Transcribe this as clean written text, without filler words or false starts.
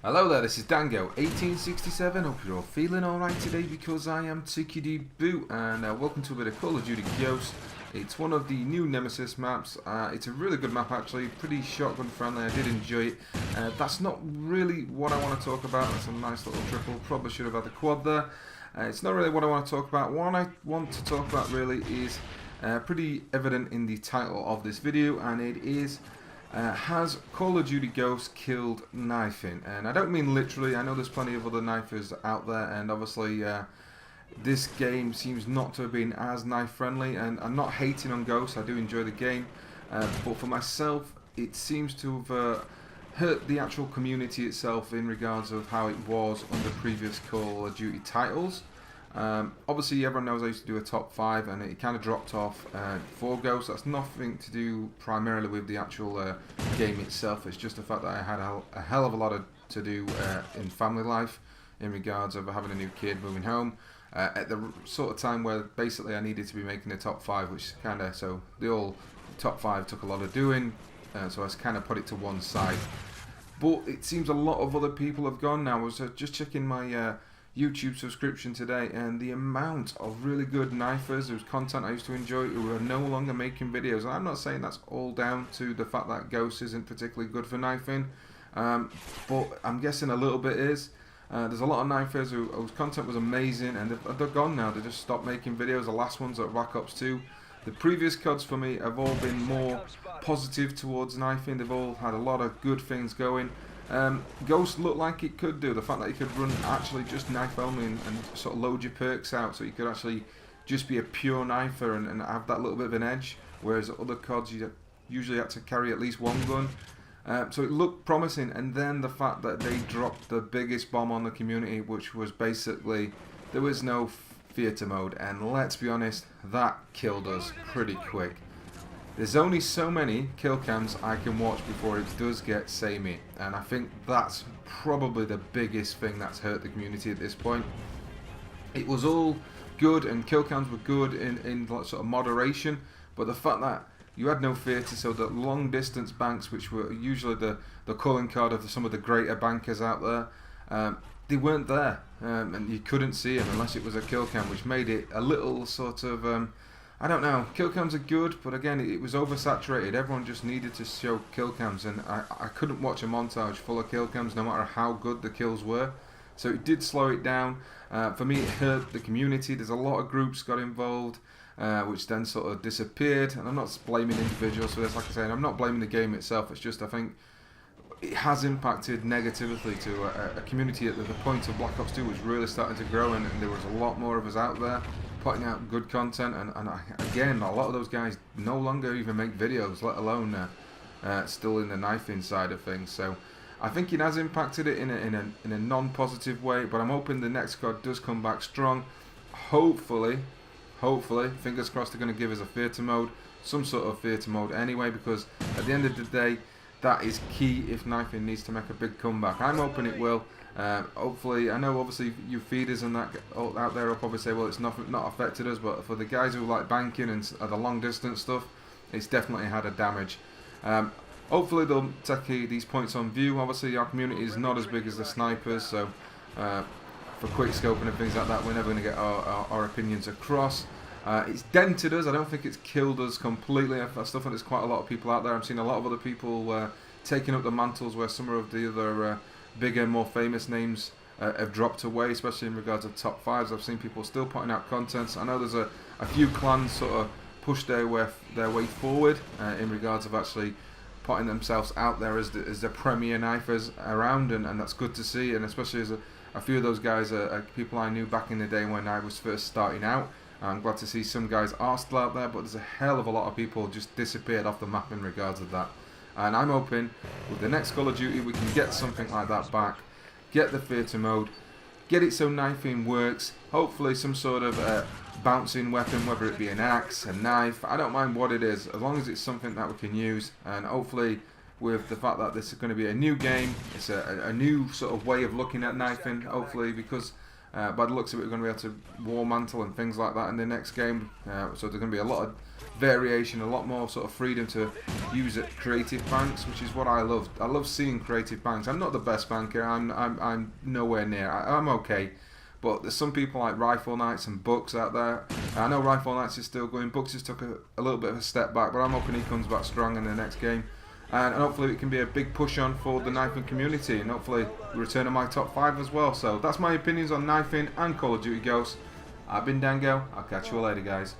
Hello there, this is Dango, 1867. Hope you're all feeling alright today because I am Tickety Boot, and welcome to a bit of Call of Duty Ghost. It's one of the new Nemesis maps. It's a really good map actually, pretty shotgun friendly. I did enjoy it. That's not really what I want to talk about. That's a nice little triple. Probably should have had the quad there. It's not really what I want to talk about. What I want to talk about really is pretty evident in the title of this video, and it is has Call of Duty Ghost killed knifing? And I don't mean literally. I know there's plenty of other knifers out there, and obviously this game seems not to have been as knife friendly, and I'm not hating on Ghost. I do enjoy the game, but for myself it seems to have hurt the actual community itself in regards of how it was under previous Call of Duty titles. Obviously everyone knows I used to do a top 5 and it kind of dropped off for Ghost. That's nothing to do primarily with the actual game itself. It's just the fact that I had a hell of a lot to do in family life in regards of having a new kid, moving home at the sort of time where basically I needed to be making the top 5, which kind of, so the all top 5 took a lot of doing, so I kind of put it to one side. But it seems a lot of other people have gone now. I was just checking my YouTube subscription today, and the amount of really good knifers whose content I used to enjoy who are no longer making videos. And I'm not saying that's all down to the fact that Ghost isn't particularly good for knifing, but I'm guessing a little bit is. There's a lot of knifers whose content was amazing, and they're gone now. They just stopped making videos. The last ones at Black Ops 2. The previous CODs for me have all been more positive towards knifing. They've all had a lot of good things going. Ghost looked like it could do. The fact that you could run actually just knife only and sort of load your perks out, so you could actually just be a pure knifer and have that little bit of an edge, whereas other CODs you usually had to carry at least one gun. So it looked promising, and then the fact that they dropped the biggest bomb on the community, which was basically there was no theatre mode, and let's be honest, that killed us pretty quick. There's only so many kill cams I can watch before it does get samey, and I think that's probably the biggest thing that's hurt the community at this point. It was all good and kill cams were good in sort of moderation, but the fact that you had no theatre, so that long distance banks, which were usually the calling card of some of the greater bankers out there, they weren't there, and you couldn't see them unless it was a kill cam, which made it a little sort of I don't know, kill cams are good, but again it was oversaturated. Everyone just needed to show kill cams, and I couldn't watch a montage full of kill cams no matter how good the kills were. So it did slow it down. For me it hurt the community. There's a lot of groups got involved, which then sort of disappeared, and I'm not blaming individuals for this, like I say, and I'm not blaming the game itself. It's just I think it has impacted negatively to a community at the point of Black Ops 2 was really starting to grow, and there was a lot more of us out there putting out good content, and again a lot of those guys no longer even make videos, let alone still in the knifing side of things. So I think it has impacted it in a non-positive way, but I'm hoping the next COD does come back strong. Hopefully, fingers crossed, they're going to give us a theatre mode, some sort of theatre mode anyway, because at the end of the day that is key if knifing needs to make a big comeback. I'm hoping it will. Hopefully, I know obviously you feeders and that out there will probably say, well, it's not affected us, but for the guys who like banking and the long distance stuff, it's definitely had a damage. Hopefully they'll take these points on view. Obviously our community is not as big as the snipers, so for quick scoping and things like that, we're never going to get our opinions across. It's dented us. I don't think it's killed us completely. I still think there's quite a lot of people out there. I've seen a lot of other people taking up the mantles where some of the other bigger, more famous names have dropped away, especially in regards of top 5s. I've seen people still putting out content. I know there's a few clans sort of push their way forward in regards of actually putting themselves out there as the premier knifers around, and that's good to see. And especially as a few of those guys are people I knew back in the day when I was first starting out. I'm glad to see some guys are still out there, but there's a hell of a lot of people just disappeared off the map in regards of that. And I'm hoping with the next Call of Duty we can get something like that back, get the theatre mode, get it so knifing works, hopefully some sort of bouncing weapon, whether it be an axe, a knife, I don't mind what it is, as long as it's something that we can use. And hopefully with the fact that this is going to be a new game, it's a new sort of way of looking at knifing, hopefully, because By the looks of it, we're going to be able to war mantle and things like that in the next game. So there's going to be a lot of variation, a lot more sort of freedom to use at creative banks, which is what I love. I love seeing creative banks. I'm not the best banker. I'm nowhere near. I'm okay. But there's some people like Rifle Knights and Bucks out there. I know Rifle Knights is still going. Bucks has took a little bit of a step back, but I'm hoping he comes back strong in the next game. And hopefully it can be a big push on for the knifing community, and hopefully return to my top 5 as well. So that's my opinions on knifing and Call of Duty Ghosts. I've been Dango. I'll catch you all later, guys.